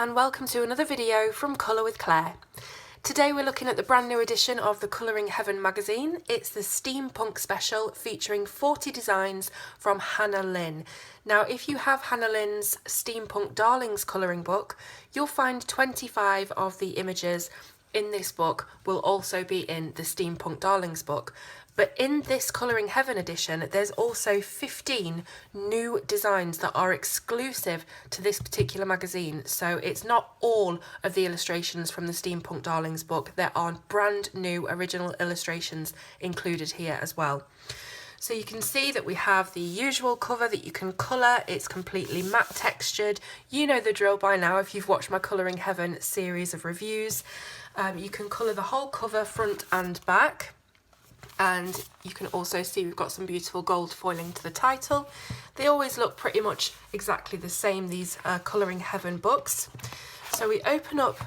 and welcome to another video from Colour with Claire. Today we're looking at the brand new edition of the Colouring Heaven magazine. It's the Steampunk special featuring 40 designs from Hannah Lynn. Now if you have Hannah Lynn's Steampunk Darlings colouring book, you'll find 25 of the images in this book will also be in the Steampunk Darlings book. But in this Colouring Heaven edition, there's also 15 new designs that are exclusive to this particular magazine. So it's not all of the illustrations from the Steampunk Darlings book. There are brand new original illustrations included here as well. So you can see that we have the usual cover that you can colour. It's completely matte textured. You know the drill by now if you've watched my Colouring Heaven series of reviews. You can colour the whole cover front and back. And you can also see we've got some beautiful gold foiling to the title. They always look pretty much exactly the same, these Colouring Heaven books. So we open up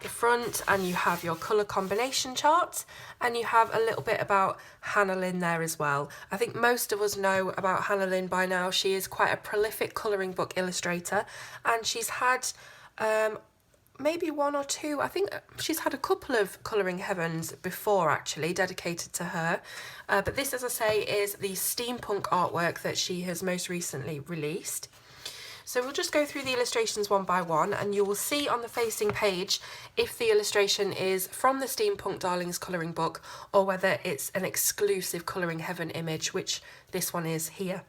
the front and you have your colour combination chart, and you have a little bit about Hannah Lynn there as well. I think most of us know about Hannah Lynn by now. She is quite a prolific colouring book illustrator, and she's had maybe one or two, I think she's had a couple of Colouring Heavens before actually dedicated to her, but this, as I say, is the steampunk artwork that she has most recently released. So we'll just go through the illustrations one by one, and you will see on the facing page if the illustration is from the Steampunk Darlings colouring book or whether it's an exclusive Colouring Heaven image, which this one is here.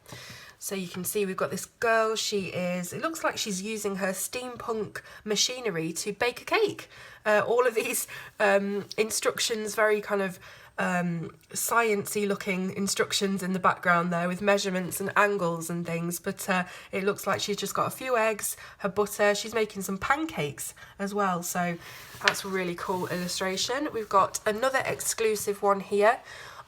So you can see we've got this girl, it looks like she's using her steampunk machinery to bake a cake. All of these instructions, very kind of sciencey looking instructions in the background there with measurements and angles and things, but it looks like she's just got a few eggs, her butter, she's making some pancakes as well, so that's a really cool illustration. We've got another exclusive one here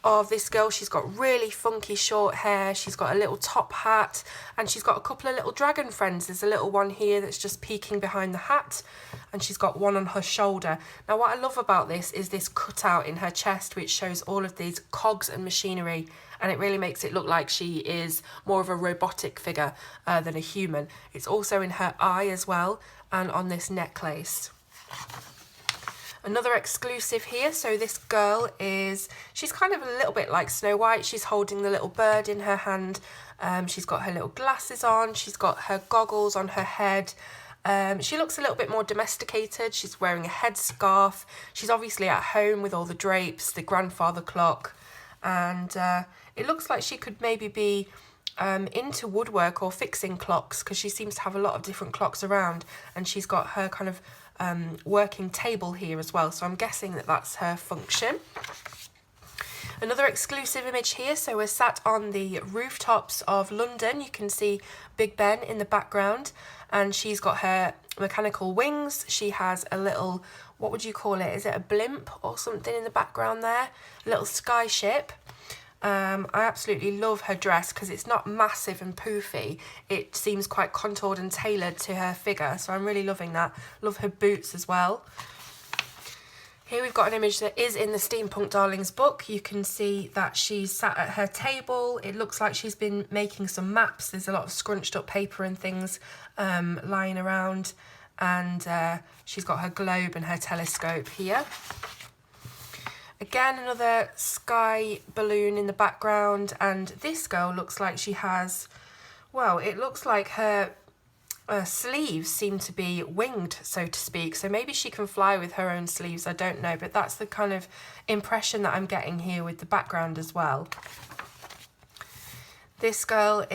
of this girl. She's got really funky short hair, she's got a little top hat, and she's got a couple of little dragon friends. There's a little one here that's just peeking behind the hat, and she's got one on her shoulder. Now what I love about this is this cutout in her chest which shows all of these cogs and machinery, and it really makes it look like she is more of a robotic figure than a human. It's also in her eye as well, and on this necklace. Another exclusive here, so this girl she's kind of a little bit like Snow White. She's holding the little bird in her hand. She's got her little glasses on, she's got her goggles on her head. She looks a little bit more domesticated. She's wearing a headscarf. She's obviously at home with all the drapes, the grandfather clock, and it looks like she could maybe be into woodwork or fixing clocks, because she seems to have a lot of different clocks around, and she's got her kind of working table here as well, so I'm guessing that that's her function. Another exclusive image here, so we're sat on the rooftops of London. You can see Big Ben in the background, and she's got her mechanical wings. She has a little, what would you call it, is it a blimp or something in the background there, a little sky ship. I absolutely love her dress because it's not massive and poofy. It seems quite contoured and tailored to her figure, so I'm really loving that. Love her boots as well. Here we've got an image that is in the Steampunk Darlings book. You can see that she's sat at her table. It looks like she's been making some maps. There's a lot of scrunched up paper and things lying around, and she's got her globe and her telescope here. Again, another sky balloon in the background, and this girl looks like she has, well, it looks like her sleeves seem to be winged, so to speak, so maybe she can fly with her own sleeves, I don't know, but that's the kind of impression that I'm getting here with the background as well. This girl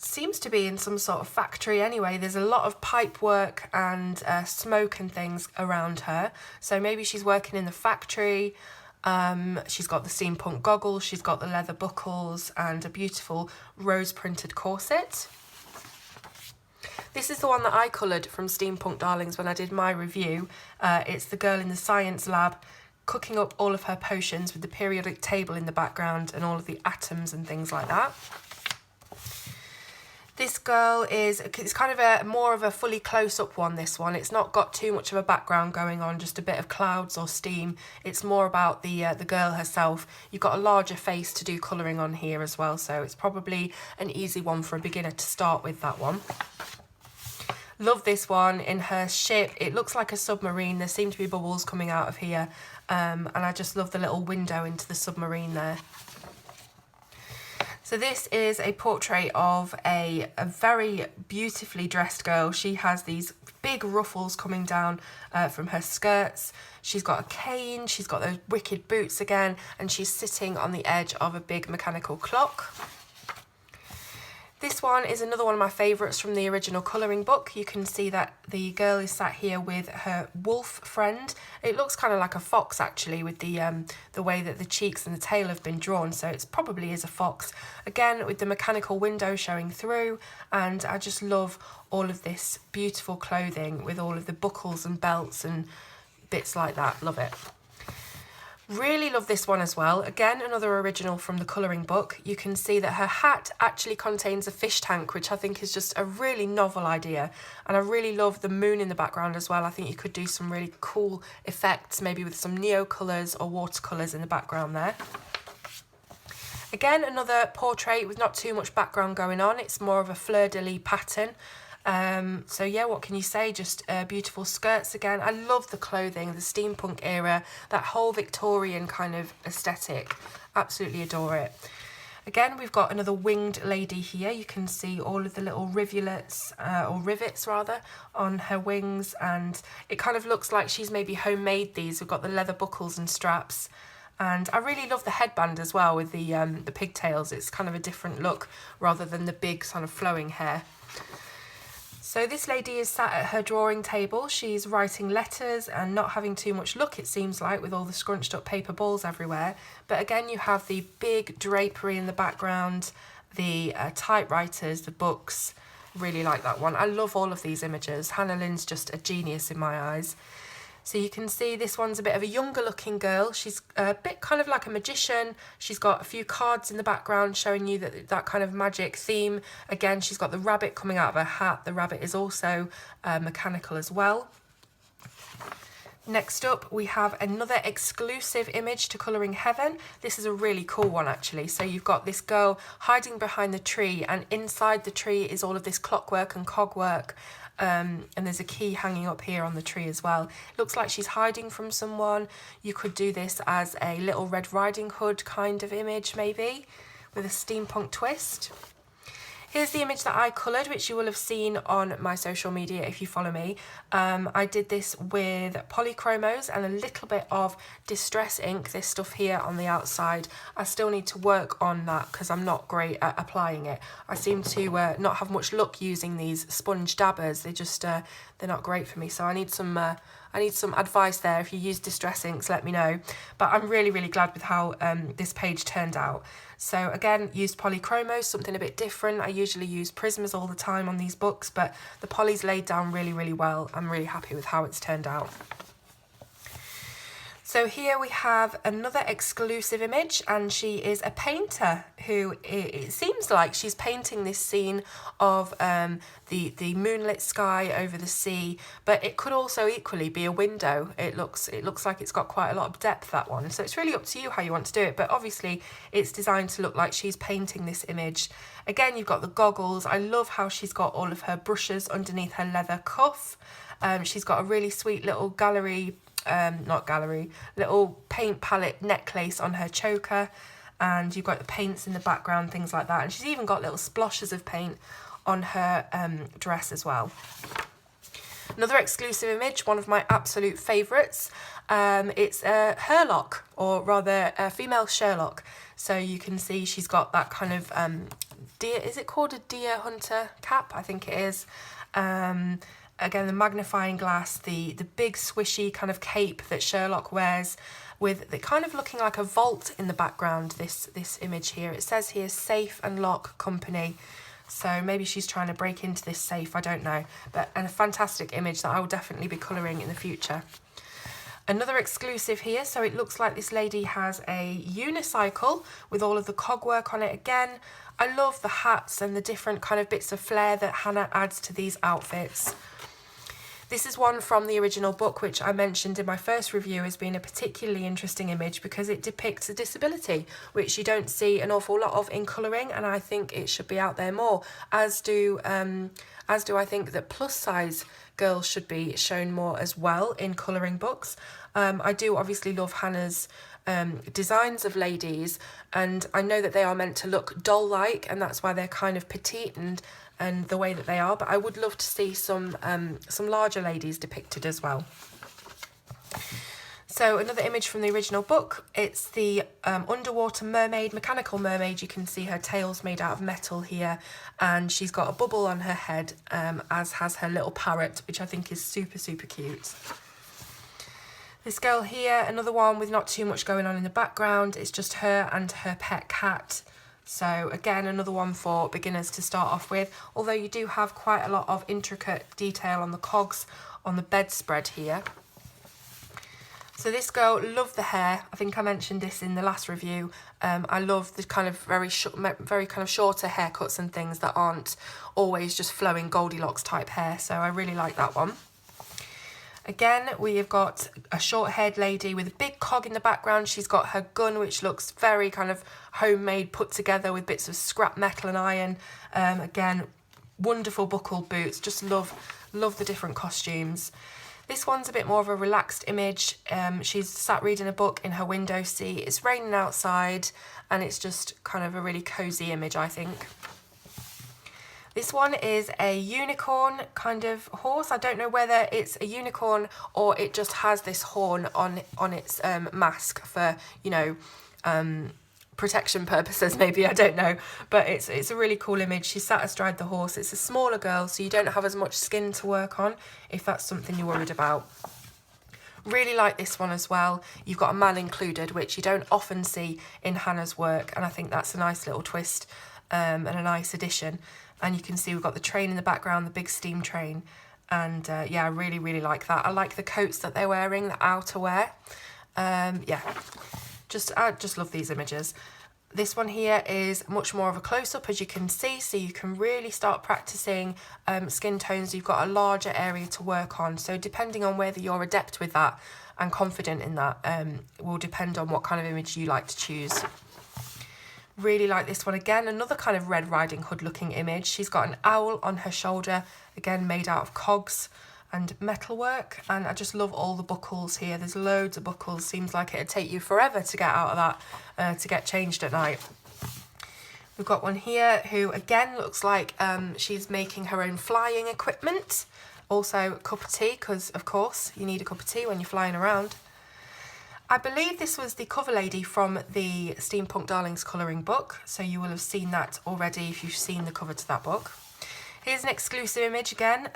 seems to be in some sort of factory anyway. There's a lot of pipe work and smoke and things around her, so maybe she's working in the factory. She's got the steampunk goggles, she's got the leather buckles, and a beautiful rose printed corset. This is the one that I coloured from Steampunk Darlings when I did my review. It's the girl in the science lab cooking up all of her potions with the periodic table in the background and all of the atoms and things like that. This girl it's kind of more of a fully close-up one, this one. It's not got too much of a background going on, just a bit of clouds or steam. It's more about the girl herself. You've got a larger face to do colouring on here as well, so it's probably an easy one for a beginner to start with, that one. Love this one in her ship. It looks like a submarine. There seem to be bubbles coming out of here. And I just love the little window into the submarine there. So this is a portrait of a very beautifully dressed girl. She has these big ruffles coming down from her skirts. She's got a cane, she's got those wicked boots again, and she's sitting on the edge of a big mechanical clock. This one is another one of my favourites from the original colouring book. You can see that the girl is sat here with her wolf friend. It looks kind of like a fox actually, with the way that the cheeks and the tail have been drawn, so it probably is a fox. Again, with the mechanical window showing through, and I just love all of this beautiful clothing with all of the buckles and belts and bits like that. Love it. Really love this one as well. Again, another original from the colouring book. You can see that her hat actually contains a fish tank, which I think is just a really novel idea. And I really love the moon in the background as well. I think you could do some really cool effects, maybe with some neo colours or watercolours in the background there. Again, another portrait with not too much background going on. It's more of a fleur-de-lis pattern. So yeah, what can you say? Just beautiful skirts again. I love the clothing, the steampunk era, that whole Victorian kind of aesthetic. Absolutely adore it. Again, we've got another winged lady here. You can see all of the little rivulets, or rivets rather, on her wings, and it kind of looks like she's maybe homemade these. We've got the leather buckles and straps. And I really love the headband as well with the pigtails. It's kind of a different look rather than the big sort of flowing hair. So this lady is sat at her drawing table. She's writing letters and not having too much luck, it seems like, with all the scrunched up paper balls everywhere. But again, you have the big drapery in the background, the typewriters, the books. Really like that one. I love all of these images. Hannah Lynn's just a genius in my eyes. So you can see this one's a bit of a younger looking girl. She's a bit kind of like a magician. She's got a few cards in the background showing you that kind of magic theme. Again, she's got the rabbit coming out of her hat. The rabbit is also mechanical as well. Next up, we have another exclusive image to Colouring Heaven. This is a really cool one actually. So you've got this girl hiding behind the tree, and inside the tree is all of this clockwork and cogwork. And there's a key hanging up here on the tree as well. Looks like she's hiding from someone. You could do this as a Little Red Riding Hood kind of image maybe, with a steampunk twist. Here's the image that I coloured, which you will have seen on my social media if you follow me. I did this with polychromos and a little bit of distress ink, this stuff here on the outside. I still need to work on that because I'm not great at applying it. I seem to not have much luck using these sponge dabbers. They just, they're not great for me. So I need some advice there. If you use distress inks, let me know. But I'm really, really glad with how this page turned out. So again, used polychromos, something a bit different. I usually use Prismas all the time on these books, but the poly's laid down really, really well. I'm really happy with how it's turned out. So here we have another exclusive image, and she is a painter who, it seems like she's painting this scene of the moonlit sky over the sea, but it could also equally be a window. It looks like it's got quite a lot of depth, that one. So it's really up to you how you want to do it, but obviously it's designed to look like she's painting this image. Again, you've got the goggles. I love how she's got all of her brushes underneath her leather cuff. She's got a really sweet little little paint palette necklace on her choker, and you've got the paints in the background, things like that, and she's even got little sploshes of paint on her dress as well. Another exclusive image, one of my absolute favourites. It's a Herlock, or rather a female Sherlock. So you can see she's got that kind of deer, is it called a deer hunter cap? I think it is. Again, the magnifying glass, the big swishy kind of cape that Sherlock wears, with the kind of looking like a vault in the background, this image here. It says here, Safe and Lock Company. So maybe she's trying to break into this safe, I don't know. But a fantastic image that I will definitely be colouring in the future. Another exclusive here, so it looks like this lady has a unicycle with all of the cogwork on it again. I love the hats and the different kind of bits of flair that Hannah adds to these outfits. This is one from the original book, which I mentioned in my first review as being a particularly interesting image because it depicts a disability, which you don't see an awful lot of in colouring, and I think it should be out there more, as do I think that plus size girls should be shown more as well in colouring books. I do obviously love Hannah's designs of ladies, and I know that they are meant to look doll-like, and that's why they're kind of petite and the way that they are, but I would love to see some larger ladies depicted as well. So another image from the original book, it's the underwater mermaid, mechanical mermaid. You can see her tail's made out of metal here, and she's got a bubble on her head, as has her little parrot, which I think is super, super cute. This girl here, another one with not too much going on in the background. It's just her and her pet cat. So again, another one for beginners to start off with, although you do have quite a lot of intricate detail on the cogs on the bedspread here. So this girl, love the hair. I think I mentioned this in the last review. I love the kind of very kind of shorter haircuts and things that aren't always just flowing Goldilocks type hair. So I really like that one. Again, we have got a short-haired lady with a big cog in the background. She's got her gun, which looks very kind of homemade, put together with bits of scrap metal and iron. Again, wonderful buckled boots. Just love the different costumes. This one's a bit more of a relaxed image. She's sat reading a book in her window seat. It's raining outside, and it's just kind of a really cozy image, I think. This one is a unicorn kind of horse. I don't know whether it's a unicorn or it just has this horn on its mask for, you know, protection purposes, maybe, I don't know. But it's a really cool image. She's sat astride the horse. It's a smaller girl, so you don't have as much skin to work on if that's something you're worried about. Really like this one as well. You've got a man included, which you don't often see in Hannah's work, and I think that's a nice little twist and a nice addition. And you can see we've got the train in the background, the big steam train. And yeah, I really, really like that. I like the coats that they're wearing, the outerwear. Yeah, I just love these images. This one here is much more of a close-up, as you can see, so you can really start practicing skin tones. You've got a larger area to work on. So depending on whether you're adept with that and confident in that, will depend on what kind of image you like to choose. Really like this one again, another kind of Red Riding Hood looking image. She's got an owl on her shoulder, again made out of cogs and metalwork, and I just love all the buckles here. There's loads of buckles. Seems like it'd take you forever to get out of that, to get changed at night. We've got one here who again looks like she's making her own flying equipment. Also a cup of tea, because of course you need a cup of tea when you're flying around. I believe this was the cover lady from the Steampunk Darlings colouring book, so you will have seen that already if you've seen the cover to that book. Here's an exclusive image again.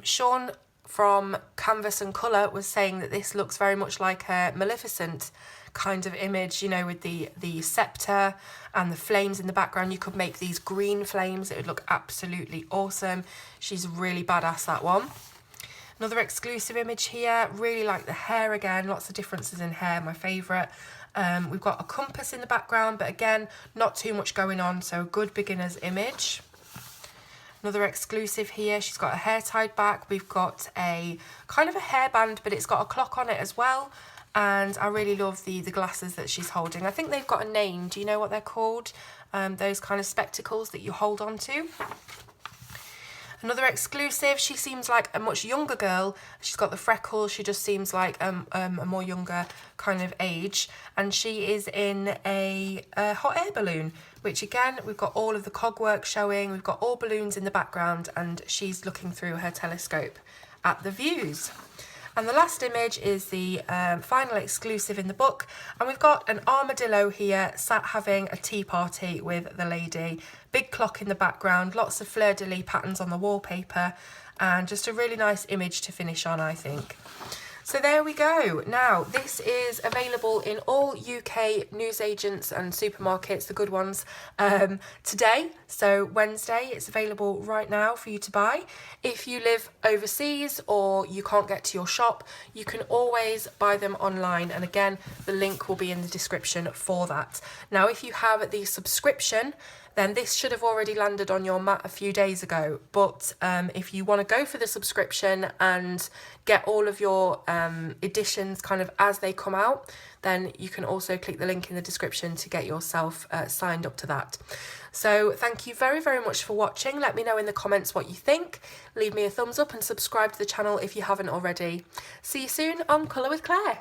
Sean from Canvas and Colour was saying that this looks very much like a Maleficent kind of image, you know, with the sceptre and the flames in the background. You could make these green flames. It would look absolutely awesome. She's really badass, that one. Another exclusive image here, really like the hair again, lots of differences in hair, my favourite. We've got a compass in the background, but again, not too much going on, so a good beginner's image. Another exclusive here, she's got her hair tied back. We've got a kind of a hairband, but it's got a clock on it as well. And I really love the glasses that she's holding. I think they've got a name, do you know what they're called? Those kind of spectacles that you hold on to. Another exclusive, she seems like a much younger girl. She's got the freckles, she just seems like a more younger kind of age. And she is in a hot air balloon, which again, we've got all of the cog work showing. We've got all balloons in the background, and she's looking through her telescope at the views. And the last image is the final exclusive in the book. And we've got an armadillo here sat having a tea party with the lady. Big clock in the background, lots of fleur-de-lis patterns on the wallpaper, and just a really nice image to finish on, I think. So there we go. Now, this is available in all UK newsagents and supermarkets, the good ones, today. So Wednesday, it's available right now for you to buy. If you live overseas or you can't get to your shop, you can always buy them online. And again, the link will be in the description for that. Now, if you have the subscription, then this should have already landed on your mat a few days ago. But if you want to go for the subscription and get all of your editions kind of as they come out, then you can also click the link in the description to get yourself signed up to that. So thank you very, very much for watching. Let me know in the comments what you think. Leave me a thumbs up and subscribe to the channel if you haven't already. See you soon on Colour with Claire.